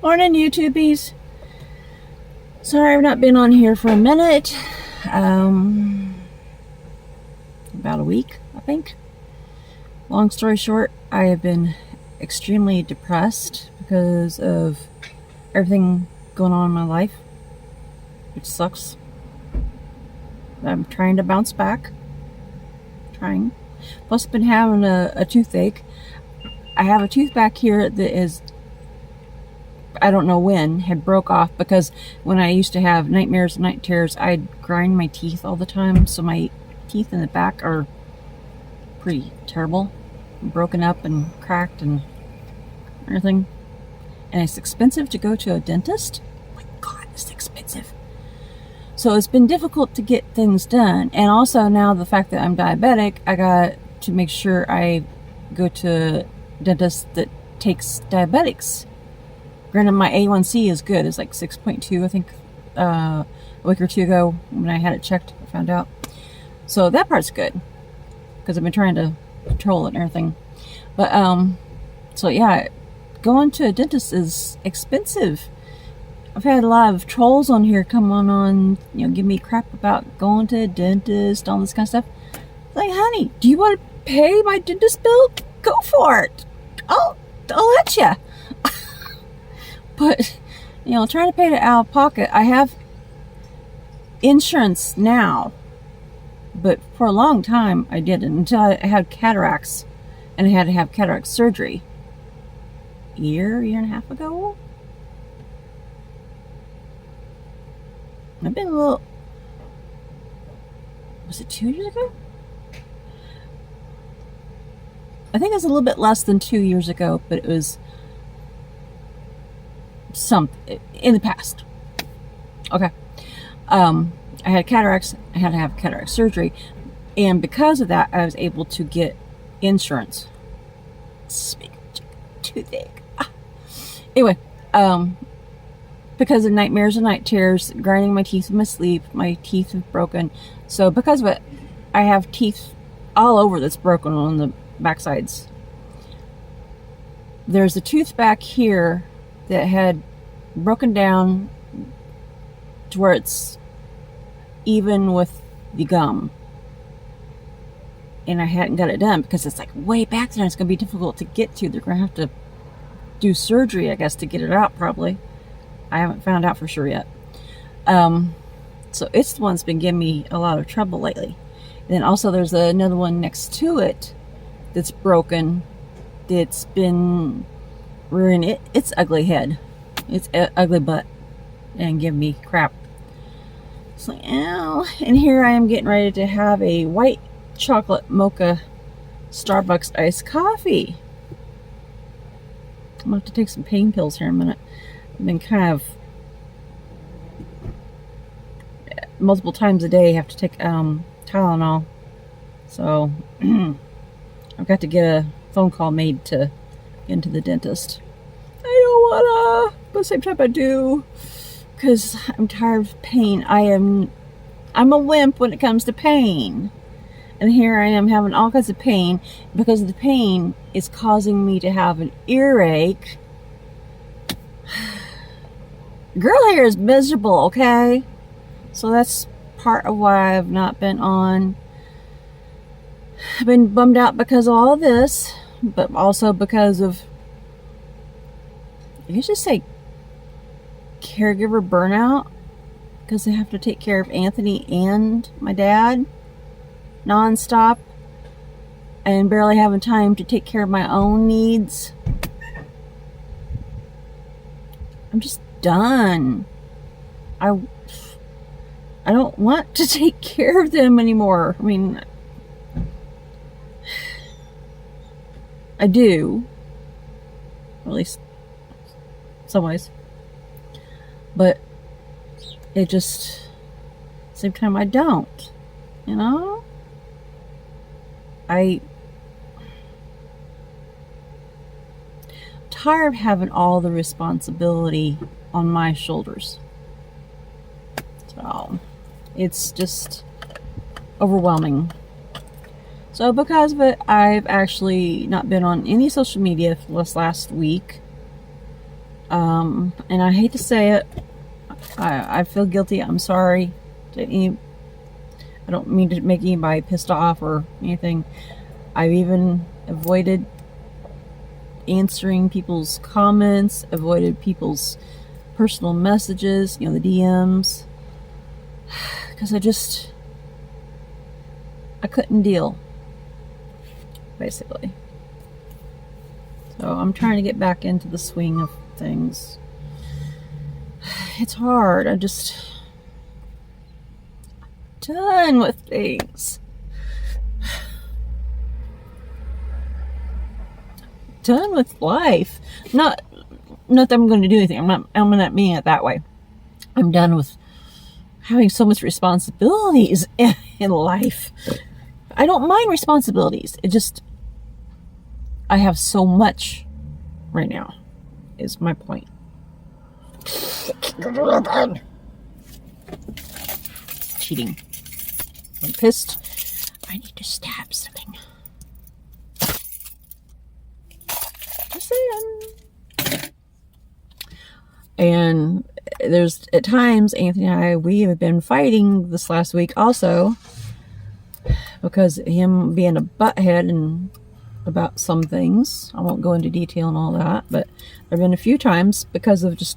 Morning, YouTubies. Sorry I've not been on here for a minute. About a week, I think. Long story short, I have been extremely depressed because of everything going on in my life, which sucks. I'm trying to bounce back. Plus, I've been having a toothache. I have a tooth back here that is, I don't know when, had broke off because when I used to have nightmares and night terrors, I'd grind my teeth all the time. So my teeth in the back are pretty terrible, broken up and cracked and everything. And it's expensive to go to a dentist. Oh my God, it's expensive. So it's been difficult to get things done. And also now the fact that I'm diabetic, I got to make sure I go to a dentist that takes diabetics. Granted, my A1C is good. It's like 6.2, I think, a week or two ago when I had it checked, I found out. So that part's good because I've been trying to control it and everything. But, so yeah, going to a dentist is expensive. I've had a lot of trolls on here come on, give me crap about going to a dentist, all this kind of stuff. Like, honey, do you want to pay my dentist bill? Go for it. I'll let you. But, trying to pay it out of pocket. I have insurance now, but for a long time I didn't until I had cataracts, and I had to have cataract surgery. Year and a half ago. I've been a little. Was it 2 years ago? I think it was a little bit less than 2 years ago, but it was in the past. Okay. I had cataracts. I had to have cataract surgery, and because of that, I was able to get insurance. Speaking of toothache. Anyway, because of nightmares and night terrors, grinding my teeth in my sleep, my teeth have broken. So because of it, I have teeth all over that's broken on the backsides. There's a tooth back here that had broken down to where it's even with the gum. And I hadn't got it done because it's like way back there. It's going to be difficult to get to. They're going to have to do surgery, I guess, to get it out probably. I haven't found out for sure yet. So it's the one that's been giving me a lot of trouble lately. And then also there's another one next to it that's broken. That's been rearing its ugly head. Its ugly butt. And give me crap. It's like, ow. And here I am getting ready to have a white chocolate mocha Starbucks iced coffee. I'm going to have to take some pain pills here in a minute. I've been kind of multiple times a day have to take Tylenol. So I've got to get a phone call made to get into the dentist. I don't wanna, but at the same time I do, because I'm tired of pain. I'm a wimp when it comes to pain. And here I am having all kinds of pain because of the pain is causing me to have an earache. Girl here is miserable, okay? So that's part of why I've not been on. I've been bummed out because of all of this, but also because of, I guess just say, caregiver burnout, because I have to take care of Anthony and my dad non-stop and barely having time to take care of my own needs. I'm just done. I don't want to take care of them anymore. I mean, I do, or at least some ways, but it just, at the same time, I don't, I'm tired of having all the responsibility on my shoulders. So it's just overwhelming. So because of it, I've actually not been on any social media for this last week. And I hate to say it, I feel guilty. I'm sorry to any, I don't mean to make anybody pissed off or anything. I've even avoided answering people's comments, avoided people's personal messages, you know, the DMs, because I couldn't deal, basically. So I'm trying to get back into the swing of things. It's hard. I'm done with things. Done with life. Not that I'm going to do anything. I'm not meaning it that way. I'm done with having so much responsibilities in life. I don't mind responsibilities. I have so much right now, is my point. Cheating. I'm pissed. I need to stab something. Just saying. And there's, at times, Anthony and we have been fighting this last week also, because him being a butthead and about some things. I won't go into detail and all that, but there have been a few times because of just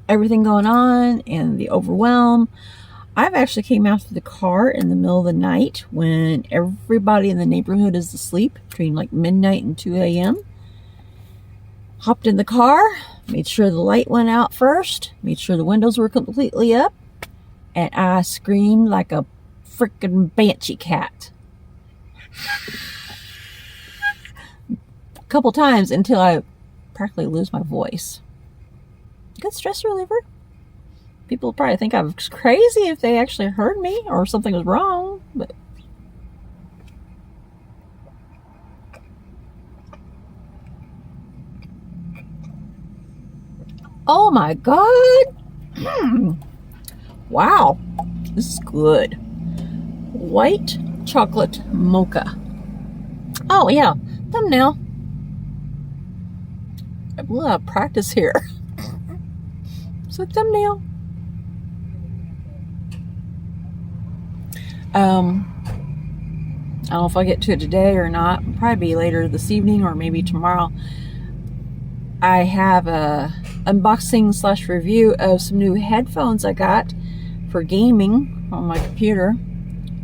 everything going on and the overwhelm. I've actually came out to the car in the middle of the night when everybody in the neighborhood is asleep, between like midnight and 2 a.m. Hopped in the car, made sure the light went out first, made sure the windows were completely up, and I screamed like a freaking banshee cat. A couple times until I practically lose my voice. Good stress reliever. People probably think I was crazy if they actually heard me or something was wrong, but oh my God. Wow. This is good. White chocolate mocha. Oh yeah, thumbnail. I have a lot of practice here. So thumbnail. I don't know if I get to it today or not. It'll probably be later this evening or maybe tomorrow. I have a unboxing / review of some new headphones I got for gaming on my computer.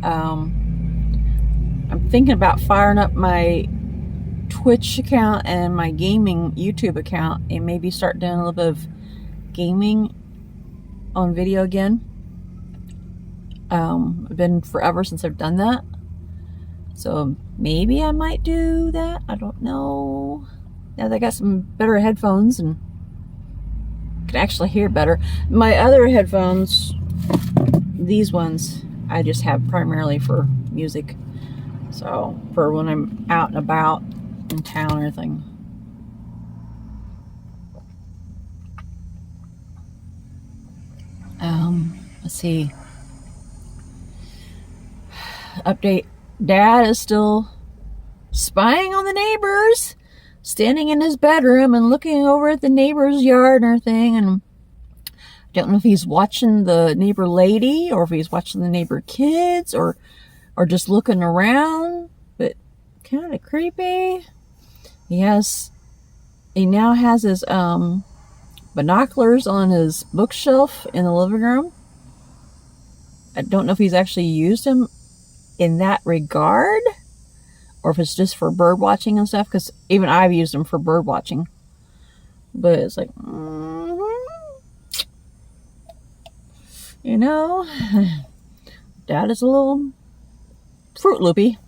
I'm thinking about firing up my Twitch account and my gaming YouTube account and maybe start doing a little bit of gaming on video again. It's been forever since I've done that. So maybe I might do that. I don't know. Now that I got some better headphones and can actually hear better. My other headphones, these ones, I just have primarily for music. So for when I'm out and about in town or anything. Let's see. Update. Dad is still spying on the neighbors, standing in his bedroom and looking over at the neighbor's yard and everything. And I don't know if he's watching the neighbor lady or if he's watching the neighbor kids or just looking around, but kind of creepy. He now has his binoculars on his bookshelf in the living room. I don't know if he's actually used them in that regard or if it's just for bird watching and stuff, because even I've used them for bird watching. But it's like, you know, Dad is a little Fruit Loopy.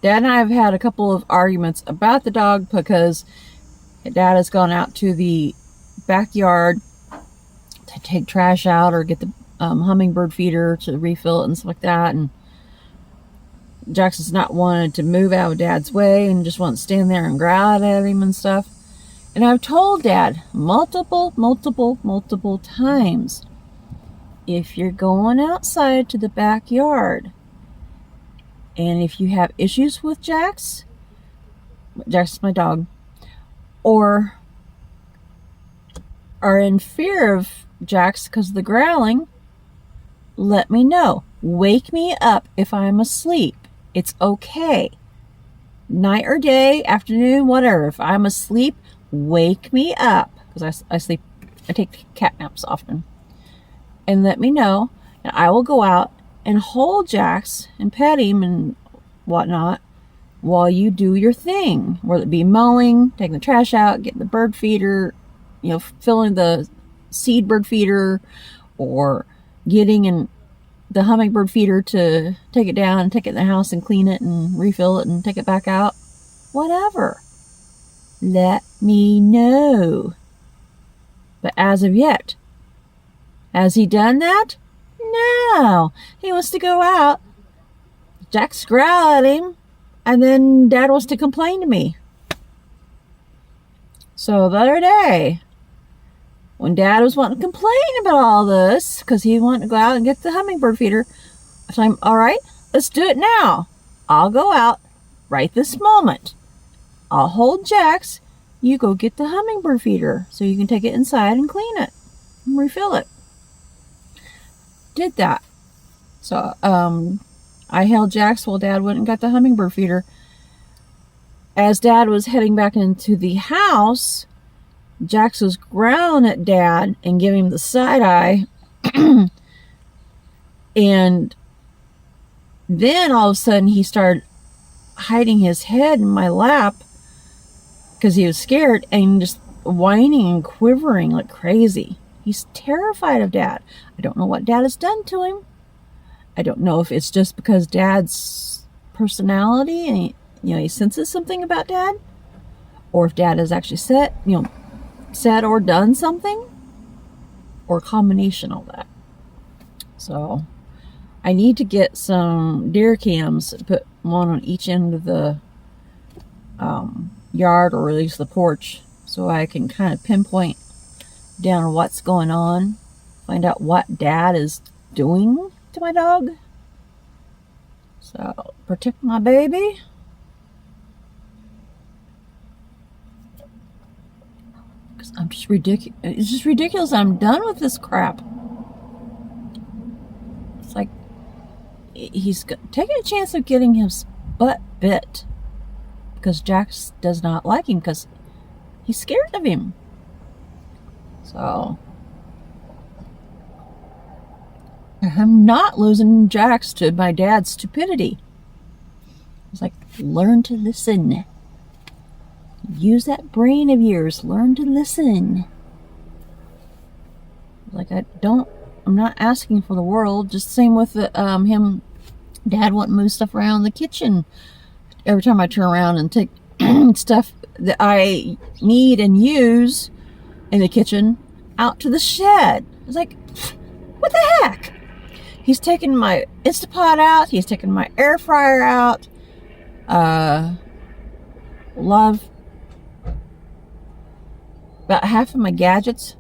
Dad and I have had a couple of arguments about the dog because Dad has gone out to the backyard to take trash out or get the hummingbird feeder to refill it and stuff like that. And Jackson's not wanted to move out of Dad's way and just wants to stand there and growl at him and stuff. And I've told Dad multiple times, if you're going outside to the backyard and if you have issues with Jax is my dog, or are in fear of Jax because of the growling, let me know. Wake me up if I'm asleep. It's okay. Night or day, afternoon, whatever. If I'm asleep, wake me up. Because I sleep, I take cat naps often. And let me know. And I will go out and hold Jax and pet him and whatnot while you do your thing. Whether it be mowing, taking the trash out, getting the bird feeder, filling the seed bird feeder, or getting in the hummingbird feeder to take it down and take it in the house and clean it and refill it and take it back out. Whatever. Let me know. But as of yet, has he done that? No. He wants to go out. Jack's growl at him, and then Dad wants to complain to me. So the other day, when Dad was wanting to complain about all this, because he wanted to go out and get the hummingbird feeder, so I'm, all right, let's do it now. I'll go out right this moment. I'll hold Jax. You go get the hummingbird feeder so you can take it inside and clean it and refill it. Did that. So I held Jax while Dad went and got the hummingbird feeder. As Dad was heading back into the house, Jax was growling at Dad and giving him the side eye. And then all of a sudden he started hiding his head in my lap because he was scared and just whining and quivering like crazy. He's terrified of Dad. I don't know what Dad has done to him. I don't know if it's just because Dad's personality and he senses something about Dad, or if Dad has actually said or done something, or a combination of that. So I need to get some deer cams, put one on each end of the yard, or at least the porch, so I can kind of pinpoint down what's going on, find out what Dad is doing to my dog. So protect my baby. Because I'm just ridiculous. It's just ridiculous. I'm done with this crap. It's like he's taking a chance of getting his butt bit because Jax does not like him because he's scared of him. So I'm not losing Jax to my dad's stupidity. It's like, learn to listen. Use that brain of yours. Learn to listen. Like, I'm not asking for the world. Just the same with him. Dad wouldn't move stuff around the kitchen. Every time I turn around and take stuff that I need and use in the kitchen out to the shed. It's like, what the heck? He's taking my Instapot out. He's taking my air fryer out. Love about half of my gadgets.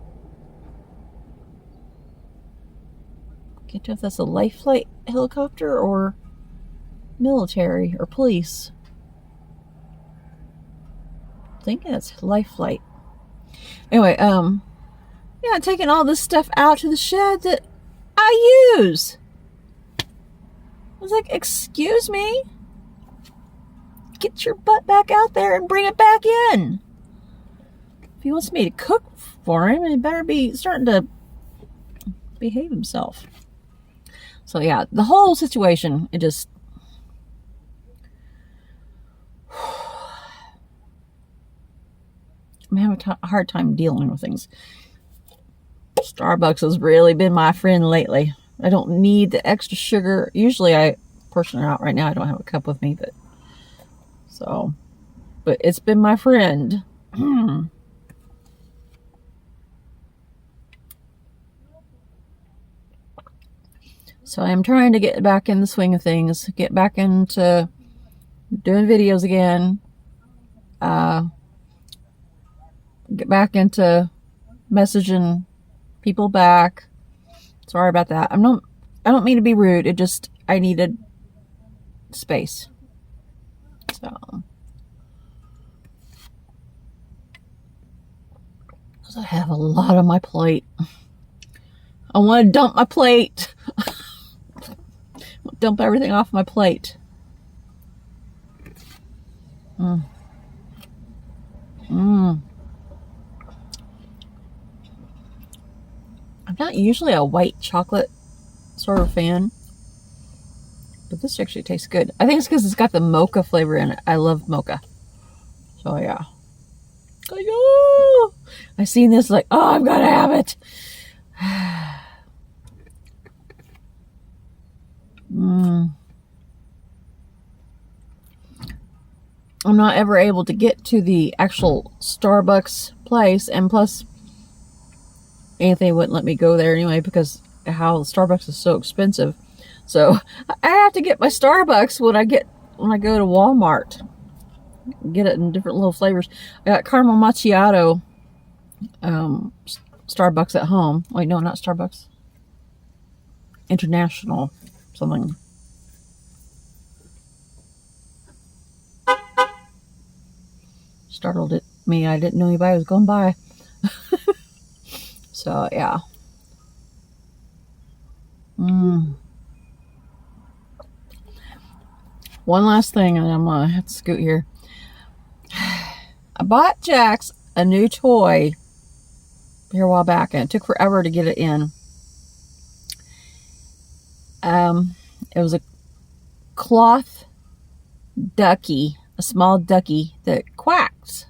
Can't tell if that's a life flight helicopter or military or police. I think that's life flight. Anyway, taking all this stuff out to the shed that I use. I was like, excuse me? Get your butt back out there and bring it back in. If he wants me to cook for him, he better be starting to behave himself. So yeah, the whole situation, it just... I'm having a hard time dealing with things. Starbucks has really been my friend lately. I don't need the extra sugar. Usually I portion it out. Right now I don't have a cup with me, but it's been my friend. So I'm trying to get back in the swing of things, get back into doing videos again, get back into messaging people back. Sorry about that. I don't mean to be rude. It just, I needed space. So, because I have a lot on my plate. I want to dump my plate. Dump everything off my plate. I'm not usually a white chocolate sort of fan, but this actually tastes good. I think it's because it's got the mocha flavor in it. I love mocha. So yeah. Oh, I seen this like, oh, I've got to have it. I'm not ever able to get to the actual Starbucks place, and plus Anthony wouldn't let me go there anyway because how Starbucks is so expensive. So I have to get my Starbucks when I go to Walmart. Get it in different little flavors. I got caramel macchiato Starbucks at home. Wait, no, not Starbucks. International something. Startled at me. I didn't know anybody was going by. So yeah. One last thing, and I'm gonna have to scoot here. I bought Jax a new toy here a while back, and it took forever to get it in. It was a cloth ducky, a small ducky that quacks.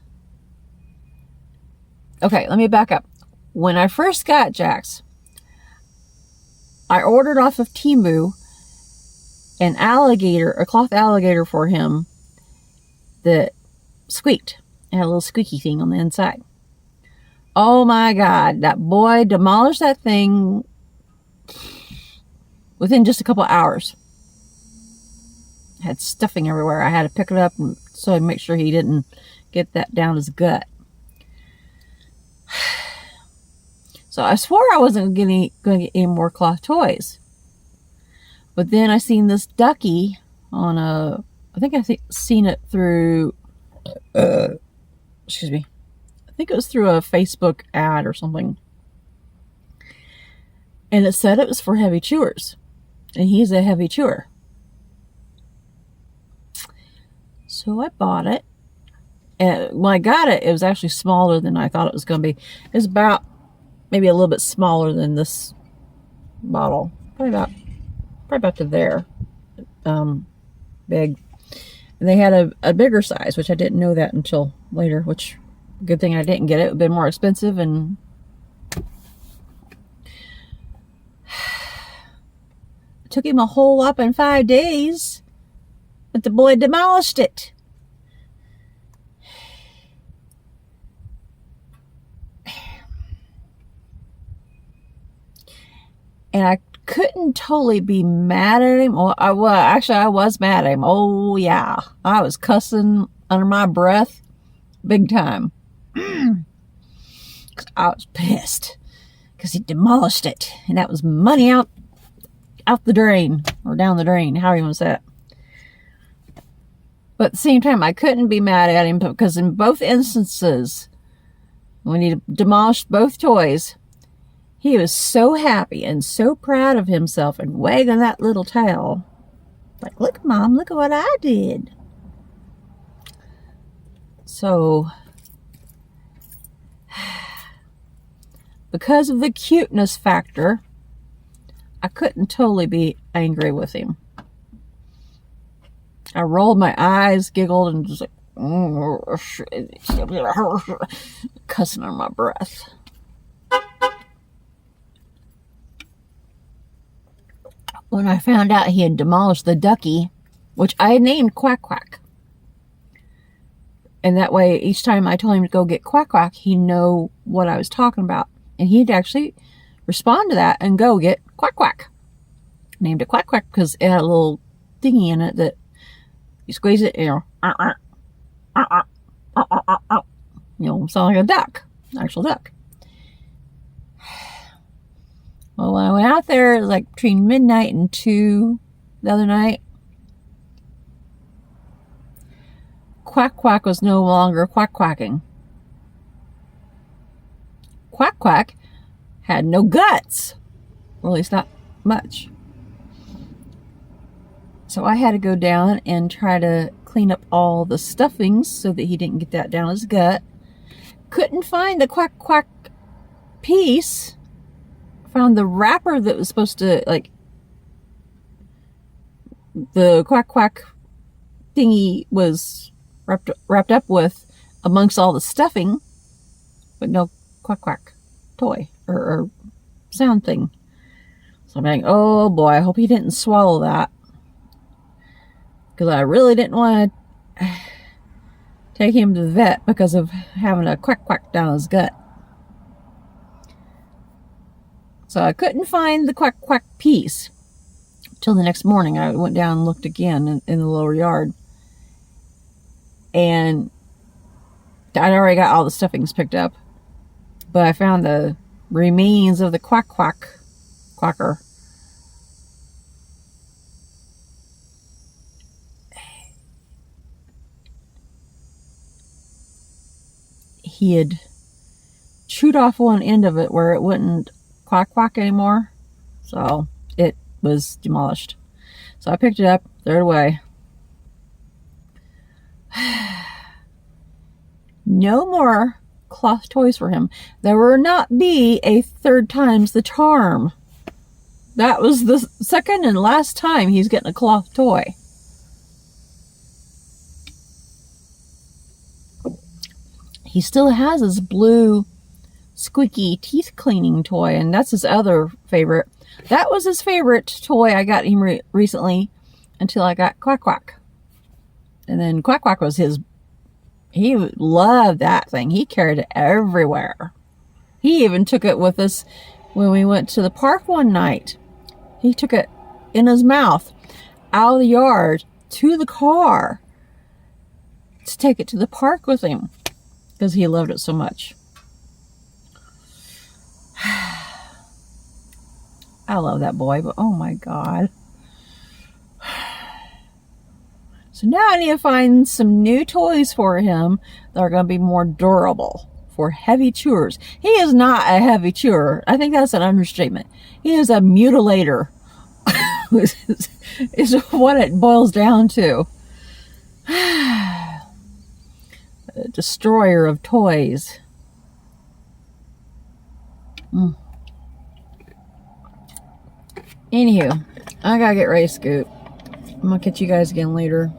Okay, let me back up. When I first got Jax, I ordered off of Temu an alligator, a cloth alligator for him that squeaked. It had a little squeaky thing on the inside. Oh my God, that boy demolished that thing within just a couple hours. It had stuffing everywhere. I had to pick it up and so I make sure he didn't get that down his gut. So I swore I wasn't going to get any more cloth toys. But then I seen this ducky on I think seen it through, excuse me. I think it was through a Facebook ad or something. And it said it was for heavy chewers. And he's a heavy chewer. So I bought it. And when I got it, it was actually smaller than I thought it was going to be. It was about, maybe a little bit smaller than this bottle. Probably about to there. Big. And they had a bigger size, which I didn't know that until later, which, good thing I didn't get it. It would have been more expensive, and it took him a whole whopping 5 days, but the boy demolished it. And I couldn't totally be mad at him. Well, I was mad at him. Oh, yeah. I was cussing under my breath big time. Because I was pissed. Because he demolished it. And that was money out the drain. Or down the drain. However you want to say it. But at the same time, I couldn't be mad at him. Because in both instances, when he demolished both toys, he was so happy and so proud of himself and wagging that little tail. Like, look, Mom, look at what I did. So, because of the cuteness factor, I couldn't totally be angry with him. I rolled my eyes, giggled, and just like, cussing under my breath. When I found out he had demolished the ducky, which I had named Quack Quack. And that way, each time I told him to go get Quack Quack, he'd know what I was talking about. And he'd actually respond to that and go get Quack Quack. Named it Quack Quack because it had a little thingy in it that you squeeze it, sound like a duck. actual duck. Well, when I went out there, it was like between midnight and 2 the other night. Quack Quack was no longer quack quacking. Quack Quack had no guts. Or at least not much. So I had to go down and try to clean up all the stuffings so that he didn't get that down his gut. Couldn't find the quack quack piece. Found the wrapper that was supposed to, like, the quack quack thingy was wrapped up with amongst all the stuffing, but no quack quack toy or sound thing. So I'm like, oh boy, I hope he didn't swallow that, because I really didn't want to take him to the vet because of having a quack quack down his gut. So I couldn't find the quack quack piece till the next morning. I went down and looked again in the lower yard, and I'd already got all the stuffings picked up, but I found the remains of the quack quack quacker. He had chewed off one end of it where it wouldn't quack quack anymore, so it was demolished. So I picked it up, threw it away. No more cloth toys for him. There will not be a third time's the charm. That was the second and last time he's getting a cloth toy. He still has his blue squeaky teeth cleaning toy, and that's his other favorite. That was his favorite toy I got him recently until I got Quack Quack. And then Quack Quack was his. He loved that thing. He carried it everywhere. He even took it with us when we went to the park one night. He took it in his mouth out of the yard to the car to take it to the park with him because he loved it so much. I love that boy, but oh my God. So now I need to find some new toys for him that are going to be more durable for heavy chewers. He is not a heavy chewer. I think that's an understatement. He is a mutilator. is what it boils down to. A destroyer of toys. Anywho, I gotta get ready to scoot. I'm gonna catch you guys again later.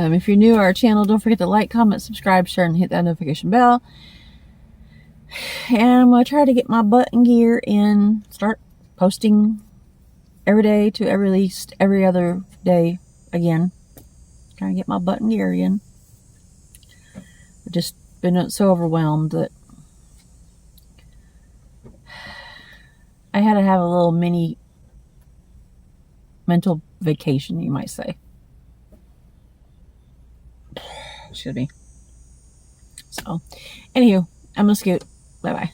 If you're new to our channel, don't forget to like, comment, subscribe, share, and hit that notification bell. And I'm going to try to get my button gear in, start posting every day to at least every other day again. Trying to get my button gear in. I've just been so overwhelmed that I had to have a little mini mental vacation, you might say. Should be. So, anywho, I'm gonna scoot. Bye-bye.